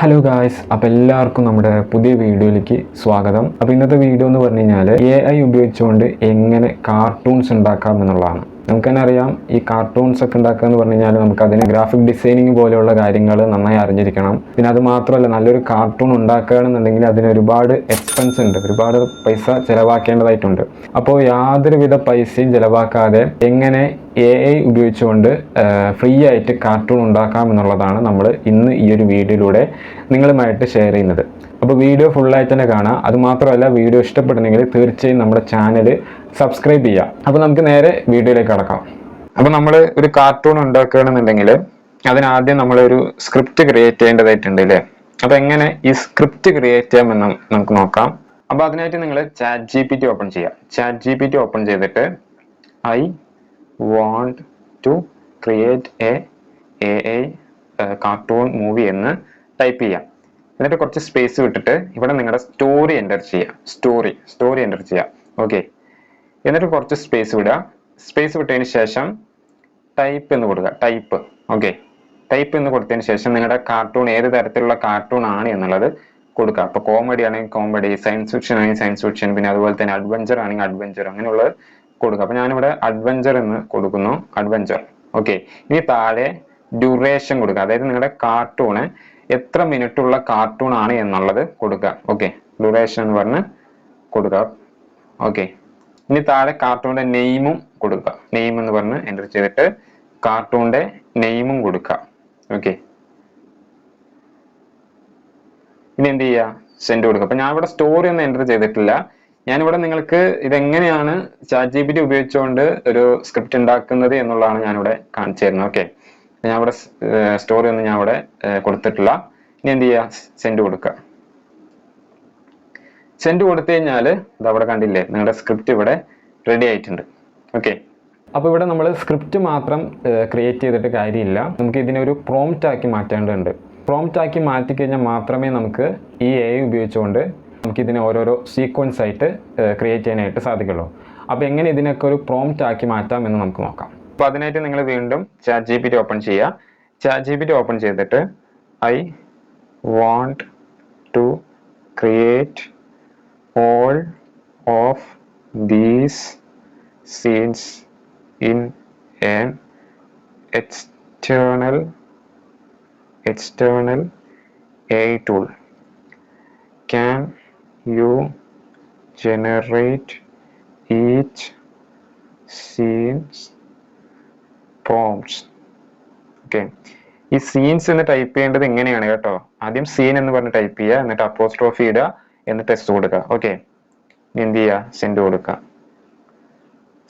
Hello guys, അപ്പോൾ എല്ലാവർക്കും നമ്മുടെ പുതിയ വീഡിയോയിലേക്ക് സ്വാഗതം. അപ്പോൾ ഇന്നത്തെ വീഡിയോ എന്ന് പറഞ്ഞു കഴിഞ്ഞാൽ AI ഉപയോഗിച്ചുകൊണ്ട് എങ്ങനെ കാർട്ടൂൺസ് ഉണ്ടാക്കാം എന്നുള്ളതാണ്. നമുക്ക് തന്നെ അറിയാം, ഈ കാർട്ടൂൺസ് ഒക്കെ ഉണ്ടാക്കുക എന്ന് പറഞ്ഞു കഴിഞ്ഞാൽ നമുക്ക് അതിന് ഗ്രാഫിക് ഡിസൈനിങ് പോലെയുള്ള കാര്യങ്ങൾ നന്നായി അറിഞ്ഞിരിക്കണം. പിന്നെ അത് മാത്രമല്ല, നല്ലൊരു കാർട്ടൂൺ ഉണ്ടാക്കുകയാണെന്നുണ്ടെങ്കിൽ അതിന് ഒരുപാട് എക്സ്പെൻസ് ഉണ്ട്, ഒരുപാട് പൈസ ചിലവാക്കേണ്ടതായിട്ടുണ്ട്. അപ്പോൾ യാതൊരുവിധ പൈസയും ചിലവാക്കാതെ എങ്ങനെ AI ഉപയോഗിച്ചുകൊണ്ട് ഫ്രീ ആയിട്ട് കാർട്ടൂൺ ഉണ്ടാക്കാം എന്നുള്ളതാണ് നമ്മൾ ഇന്ന് ഈ ഒരു വീഡിയോയിലൂടെ നിങ്ങളുമായിട്ട് ഷെയർ ചെയ്യുന്നത്. അപ്പോൾ വീഡിയോ ഫുള്ളായിട്ട് തന്നെ കാണാം. അതുമാത്രമല്ല, വീഡിയോ ഇഷ്ടപ്പെടുന്നെങ്കിൽ തീർച്ചയായും നമ്മുടെ ചാനൽ സബ്സ്ക്രൈബ് ചെയ്യുക. അപ്പോൾ നമുക്ക് നേരെ വീഡിയോയിലേക്ക് കടക്കാം. അപ്പോൾ നമ്മൾ ഒരു കാർട്ടൂൺ ഉണ്ടാക്കുകയാണെന്നുണ്ടെങ്കിൽ അതിനാദ്യം നമ്മളൊരു സ്ക്രിപ്റ്റ് ക്രിയേറ്റ് ചെയ്യേണ്ടതായിട്ടുണ്ട് അല്ലേ? അപ്പോൾ എങ്ങനെ ഈ സ്ക്രിപ്റ്റ് ക്രിയേറ്റ് ചെയ്യാമെന്ന് നമുക്ക് നോക്കാം. അപ്പോൾ അതിനായിട്ട് നിങ്ങൾ ChatGPT ഓപ്പൺ ചെയ്യാം. ChatGPT ഓപ്പൺ ചെയ്തിട്ട് I want to create a AI cartoon movie എന്ന് ടൈപ്പ് ചെയ്യാം. എന്നിട്ട് കുറച്ച് സ്പേസ് വിട്ടിട്ട് ഇവിടെ നിങ്ങളുടെ സ്റ്റോറി എൻ്റർ ചെയ്യാം. സ്റ്റോറി എൻ്റർ ചെയ്യാം. ഓക്കെ, എന്നിട്ട് കുറച്ച് സ്പേസ് വിടുക. സ്പേസ് വിട്ടതിന് ശേഷം ടൈപ്പ് എന്ന് കൊടുക്കുക. ടൈപ്പ് എന്ന് കൊടുത്തതിന് ശേഷം നിങ്ങളുടെ കാർട്ടൂൺ ഏത് തരത്തിലുള്ള കാർട്ടൂൺ ആണ് എന്നുള്ളത് കൊടുക്കുക. അപ്പോൾ കോമഡി ആണെങ്കിൽ കോമഡി, സയൻസ് ഫിക്ഷൻ ആണെങ്കിൽ സയൻസ് ഫിക്ഷൻ, പിന്നെ അതുപോലെ തന്നെ അഡ്വഞ്ചർ ആണെങ്കിൽ അഡ്വഞ്ചർ, അങ്ങനെയുള്ളത് കൊടുക്കുക. അപ്പൊ ഞാനിവിടെ അഡ്വഞ്ചർ എന്ന് കൊടുക്കുന്നു. അഡ്വഞ്ചർ. ഓക്കെ, ഇനി താഴെ ഡ്യൂറേഷൻ കൊടുക്കുക. അതായത് നിങ്ങളുടെ കാർട്ടൂണ് എത്ര മിനിറ്റ് ഉള്ള കാർട്ടൂൺ ആണ് എന്നുള്ളത് കൊടുക്കുക. ഓക്കെ, ഡ്യൂറേഷൻ എന്ന് പറഞ്ഞ് കൊടുക്കുക. ഓക്കെ, ഇനി താഴെ കാർട്ടൂണിന്റെ നെയിമും കൊടുക്കുക. നെയിം എന്ന് പറഞ്ഞ് എൻ്റർ ചെയ്തിട്ട് കാർട്ടൂണിന്റെ നെയിമും കൊടുക്കുക. ഓക്കെ, ഇനി എന്ത് ചെയ്യുക? സെൻഡ് കൊടുക്കുക. അപ്പൊ ഞാൻ ഇവിടെ സ്റ്റോറി ഒന്നും എൻ്റർ ചെയ്തിട്ടില്ല. ഞാനിവിടെ നിങ്ങൾക്ക് ഇതെങ്ങനെയാണ് ChatGPT ഉപയോഗിച്ചുകൊണ്ട് ഒരു സ്ക്രിപ്റ്റ് ഉണ്ടാക്കുന്നത് എന്നുള്ളതാണ് ഞാനിവിടെ കാണിച്ചു തരുന്നത്. ഓക്കെ, ഞാൻ ഇവിടെ സ്റ്റോറി ഒന്നും ഞാൻ ഇവിടെ കൊടുത്തിട്ടില്ല. ഇനി എന്ത് ചെയ്യുക? സെൻഡ് കൊടുക്കുക. സെൻഡ് കൊടുത്തു കഴിഞ്ഞാൽ ഇത് അവിടെ കണ്ടില്ലേ, നിങ്ങളുടെ സ്ക്രിപ്റ്റ് ഇവിടെ റെഡി ആയിട്ടുണ്ട്. ഓക്കെ, അപ്പോൾ ഇവിടെ നമ്മൾ സ്ക്രിപ്റ്റ് മാത്രം ക്രിയേറ്റ് ചെയ്തിട്ട് കാര്യമില്ല, നമുക്ക് ഇതിനൊരു പ്രോംപ്റ്റ് ആക്കി മാറ്റേണ്ടതുണ്ട്. പ്രോംപ്റ്റ് ആക്കി മാറ്റിക്കഴിഞ്ഞാൽ മാത്രമേ നമുക്ക് ഈ AI ഉപയോഗിച്ചുകൊണ്ട് നമുക്ക് ഇതിനെ ഓരോരോ സീക്വൻസ് ആയിട്ട് ക്രിയേറ്റ് ചെയ്യാനായിട്ട് സാധിക്കുള്ളൂ. അപ്പോൾ എങ്ങനെ ഇതിനൊക്കെ ഒരു പ്രോംപ്റ്റ് ആക്കി മാറ്റാം എന്ന് നമുക്ക് നോക്കാം. അപ്പോൾ അതിനായിട്ട് നിങ്ങൾ വീണ്ടും ChatGPT ഓപ്പൺ ചെയ്യുക. ChatGPT ഓപ്പൺ ചെയ്തിട്ട് I want to create all of these scenes in an external AI tool. Can you generate each scenes prompts? Okay, ഈ സീൻസ് എന്ന് ടൈപ്പ് ചെയ്യേണ്ടത് എങ്ങനെയാണ് കേട്ടോ. ആദ്യം സീൻ എന്ന് പറഞ്ഞ് ടൈപ്പ് ചെയ്യുക, എന്നിട്ട് അപ്പോസ്ട്രോഫി ഇടുക, എന്നിട്ട് ടെസ്റ്റ് കൊടുക്കുക. ഓക്കെ, എന്ത് ചെയ്യുക? സെൻഡ് കൊടുക്കുക.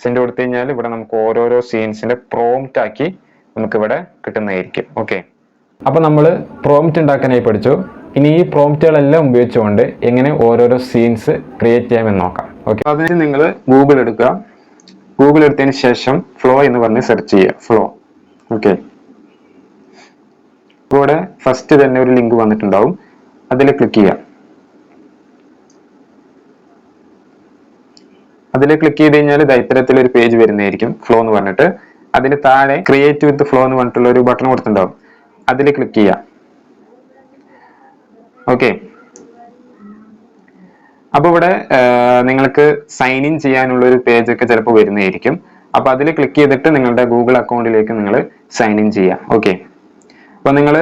സെൻഡ് കൊടുത്തു കഴിഞ്ഞാൽ ഇവിടെ നമുക്ക് ഓരോരോ സീൻസിന്റെ പ്രോംപ്റ്റ് ആക്കി നമുക്ക് ഇവിടെ കിട്ടുന്നതായിരിക്കും. ഓക്കെ, അപ്പൊ നമ്മൾ പ്രോംപ്റ്റ് ഉണ്ടാക്കാനായി പഠിച്ചു. ഇനി ഈ പ്രോംപ്റ്റുകളെല്ലാം ഉപയോഗിച്ചുകൊണ്ട് എങ്ങനെ ഓരോരോ സീൻസ് ക്രിയേറ്റ് ചെയ്യാമെന്ന് നോക്കാം. ഓക്കെ, അതിന് നിങ്ങൾ ഗൂഗിൾ എടുക്കുക. ഗൂഗിൾ എടുത്തതിന് ശേഷം ഫ്ലോ എന്ന് പറഞ്ഞ് സെർച്ച് ചെയ്യുക. ഫ്ലോ. ഓക്കെ, ഇവിടെ ഫസ്റ്റ് തന്നെ ഒരു ലിങ്ക് വന്നിട്ടുണ്ടാവും, അതിൽ ക്ലിക്ക് ചെയ്യുക. അതിൽ ക്ലിക്ക് ചെയ്ത് കഴിഞ്ഞാൽ ഇത്തരത്തിലൊരു പേജ് വരുന്നതായിരിക്കും, ഫ്ലോ എന്ന് പറഞ്ഞിട്ട്. അതിന് താഴെ ക്രിയേറ്റ് വിത്ത് ഫ്ലോ എന്ന് പറഞ്ഞിട്ടുള്ള ഒരു ബട്ടൺ കൊടുത്തിട്ടുണ്ടാവും, അതിൽ ക്ലിക്ക് ചെയ്യുക. ഓക്കെ, അപ്പൊ ഇവിടെ നിങ്ങൾക്ക് സൈൻ ഇൻ ചെയ്യാനുള്ള ഒരു പേജ് ഒക്കെ ചിലപ്പോൾ വരുന്നതായിരിക്കും. അപ്പൊ അതിൽ ക്ലിക്ക് ചെയ്തിട്ട് നിങ്ങളുടെ ഗൂഗിൾ അക്കൗണ്ടിലേക്ക് നിങ്ങൾ സൈൻ ഇൻ ചെയ്യുക. ഓക്കെ, അപ്പൊ നിങ്ങൾ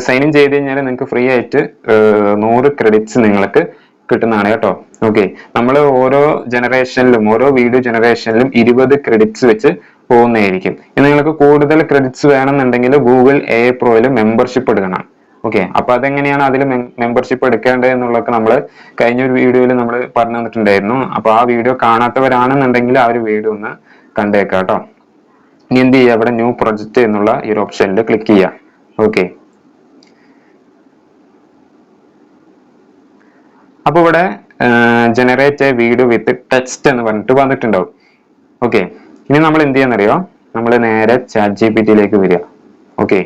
സൈൻ ഇൻ ചെയ്ത് കഴിഞ്ഞാൽ നിങ്ങൾക്ക് ഫ്രീ ആയിട്ട് 100 ക്രെഡിറ്റ്സ് നിങ്ങൾക്ക് കിട്ടുന്നതാണ് കേട്ടോ. ഓക്കെ, നമ്മൾ ഓരോ വീഡിയോ ജനറേഷനിലും 20 ക്രെഡിറ്റ്സ് വെച്ച് പോകുന്നതായിരിക്കും. ഇനി നിങ്ങൾക്ക് കൂടുതൽ ക്രെഡിറ്റ്സ് വേണമെന്നുണ്ടെങ്കിൽ ഗൂഗിൾ AI Proയിൽ മെമ്പർഷിപ്പ് എടുക്കണം. ഓക്കെ, അപ്പൊ അതെങ്ങനെയാണ് അതിൽ മെമ്പർഷിപ്പ് എടുക്കേണ്ടത് എന്നുള്ളതൊക്കെ നമ്മൾ കഴിഞ്ഞ ഒരു വീഡിയോയിൽ നമ്മൾ പറഞ്ഞു തന്നിട്ടുണ്ടായിരുന്നു. അപ്പൊ ആ വീഡിയോ കാണാത്തവരാണെന്നുണ്ടെങ്കിൽ ആ ഒരു വീഡിയോ ഒന്ന് കണ്ടേക്കാം കേട്ടോ. ഇനി എന്ത് ചെയ്യുക? ഇവിടെ ന്യൂ പ്രൊജക്റ്റ് എന്നുള്ള ഈ ഒരു ഓപ്ഷനിൽ ക്ലിക്ക് ചെയ്യുക. ഓക്കെ, അപ്പൊ ഇവിടെ generate A video with text എന്ന് പറഞ്ഞിട്ട് വന്നിട്ടുണ്ടാവും. ഓക്കെ, ഇനി നമ്മൾ എന്ത് ചെയ്യാന്നറിയോ? നമ്മൾ നേരെ ChatGPTയിലേക്ക് വരിക. ഓക്കെ,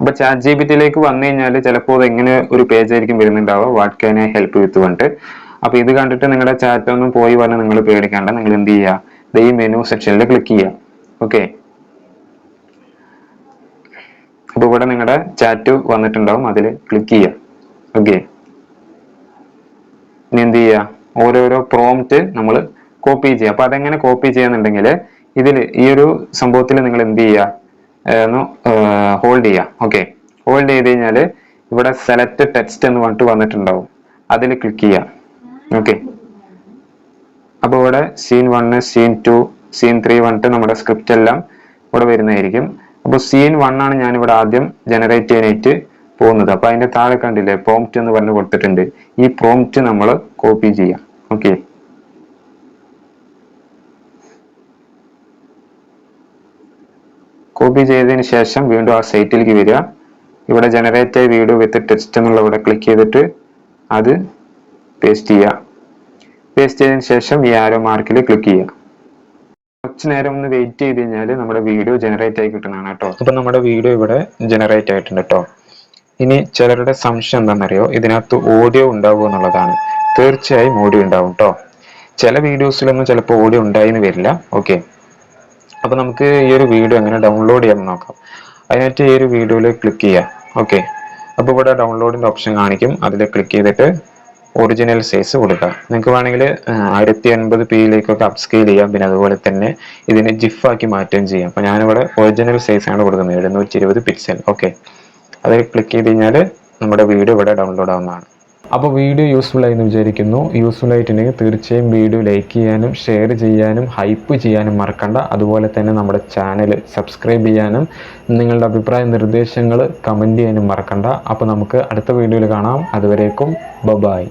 അപ്പൊ ChatGPTയിലേക്ക് വന്നു കഴിഞ്ഞാൽ ചിലപ്പോൾ എങ്ങനെ ഒരു പേജ് ആയിരിക്കും വരുന്നുണ്ടാവുക, what can I help with പറഞ്ഞിട്ട്. അപ്പൊ ഇത് കണ്ടിട്ട് നിങ്ങളുടെ ചാറ്റ് ഒന്നും പോയി പറഞ്ഞ് നിങ്ങൾ പേടിക്കേണ്ട. നിങ്ങൾ എന്ത് ചെയ്യുക? ഈ മെനു സെക്ഷനിൽ ക്ലിക്ക് ചെയ്യുക. ഓക്കെ, അപ്പോൾ ഇവിടെ നിങ്ങളുടെ ചാറ്റ് വന്നിട്ടുണ്ടാവും, അതിൽ ക്ലിക്ക് ചെയ്യുക. ഓക്കെ, ഇനി എന്ത് ചെയ്യുക, ഓരോരോ പ്രോംപ്റ്റ് നമ്മൾ കോപ്പി ചെയ്യുക. അപ്പൊ അതെങ്ങനെ കോപ്പി ചെയ്യാന്നുണ്ടെങ്കിൽ ഇതിൽ ഈ ഒരു സംഭവത്തിൽ നിങ്ങൾ എന്ത് ചെയ്യുക, ഒന്ന് ഹോൾഡ് ചെയ്യുക. ഓക്കെ, ഹോൾഡ് ചെയ്ത് കഴിഞ്ഞാൽ ഇവിടെ സെലക്ട് ടെക്സ്റ്റ് എന്ന് പറഞ്ഞിട്ട് വന്നിട്ടുണ്ടാവും, അതിൽ ക്ലിക്ക് ചെയ്യുക. ഓക്കെ, അപ്പോൾ ഇവിടെ സീൻ 1, സീൻ 2, സീൻ 3 പറഞ്ഞിട്ട് നമ്മുടെ സ്ക്രിപ്റ്റ് എല്ലാം ഇവിടെ വരുന്നതായിരിക്കും. അപ്പോൾ സീൻ 1 ആണ് ഞാൻ ഇവിടെ ആദ്യം ജനറേറ്റ് ചെയ്യാനായിട്ട് പോകുന്നത്. അപ്പൊ അതിന്റെ താഴെ കണ്ടില്ലേ പ്രോംപ്റ്റ് എന്ന് പറഞ്ഞ് കൊടുത്തിട്ടുണ്ട്. ഈ പ്രോംപ്റ്റ് നമ്മൾ കോപ്പി ചെയ്യാം. ഓക്കെ, കോപ്പി ചെയ്തതിന് ശേഷം വീണ്ടും ആ സൈറ്റിലേക്ക് വരിക. ഇവിടെ ജനറേറ്റ് വീഡിയോ വിത്ത് ടെക്സ്റ്റ് എന്നുള്ള ഇവിടെ ക്ലിക്ക് ചെയ്തിട്ട് അത് പേസ്റ്റ് ചെയ്യുക. പേസ്റ്റ് ചെയ്തതിന് ശേഷം ഈ ആരോ മാർക്കിൽ ക്ലിക്ക് ചെയ്യുക. കുറച്ച് നേരം ഒന്ന് വെയിറ്റ് ചെയ്ത് കഴിഞ്ഞാൽ നമ്മുടെ വീഡിയോ ജനറേറ്റ് ആയി കിട്ടുന്നതാണ് കേട്ടോ. അപ്പൊ നമ്മുടെ വീഡിയോ ഇവിടെ ജനറേറ്റ് ആയിട്ടുണ്ട് കേട്ടോ. ഇനി ചിലരുടെ സംശയം എന്താണെന്നറിയോ, ഇതിനകത്ത് ഓഡിയോ ഉണ്ടാവുമോ എന്നുള്ളതാണ്. തീർച്ചയായും ഓഡിയോ ഉണ്ടാവും കേട്ടോ. ചില വീഡിയോസിലൊന്നും ചിലപ്പോൾ ഓഡിയോ ഉണ്ടായിന്ന് വരില്ല. ഓക്കെ, അപ്പൊ നമുക്ക് ഈ ഒരു വീഡിയോ എങ്ങനെ ഡൗൺലോഡ് ചെയ്യാമെന്ന് നോക്കാം. അതിനായിട്ട് ഈ ഒരു വീഡിയോയിൽ ക്ലിക്ക് ചെയ്യാം. ഓക്കെ, അപ്പൊ ഇവിടെ ഡൗൺലോഡിന്റെ ഓപ്ഷൻ കാണിക്കും, അതിൽ ക്ലിക്ക് ചെയ്തിട്ട് ഒറിജിനൽ സൈസ് കൊടുക്കുക. നിങ്ങൾക്ക് വേണമെങ്കിൽ 1080p അപ്സ്കെയിൽ ചെയ്യാം. പിന്നെ അതുപോലെ തന്നെ ഇതിനെ ജിഫ് ആക്കി മാറ്റുകയും ചെയ്യാം. അപ്പൊ ഞാനിവിടെ ഒറിജിനൽ സൈസ് ആണ് കൊടുക്കുന്നത്, 720 പിക്സൽ. ഓക്കെ, അതിൽ ക്ലിക്ക് ചെയ്ത് കഴിഞ്ഞാൽ നമ്മുടെ വീഡിയോ ഇവിടെ ഡൗൺലോഡ് ആവുന്നതാണ്. അപ്പോൾ വീഡിയോ യൂസ്ഫുൾ ആയി എന്ന് വിചാരിക്കുന്നു. യൂസ്ഫുൾ ആയിട്ടുണ്ടെങ്കിൽ തീർച്ചയായും വീഡിയോ ലൈക്ക് ചെയ്യാനും ഷെയർ ചെയ്യാനും ഹൈപ്പ് ചെയ്യാനും മറക്കണ്ട. അതുപോലെ തന്നെ നമ്മുടെ ചാനൽ സബ്സ്ക്രൈബ് ചെയ്യാനും നിങ്ങളുടെ അഭിപ്രായ നിർദ്ദേശങ്ങൾ കമൻറ്റ് ചെയ്യാനും മറക്കണ്ട. അപ്പോൾ നമുക്ക് അടുത്ത വീഡിയോയിൽ കാണാം. അതുവരേക്കും ബൈ.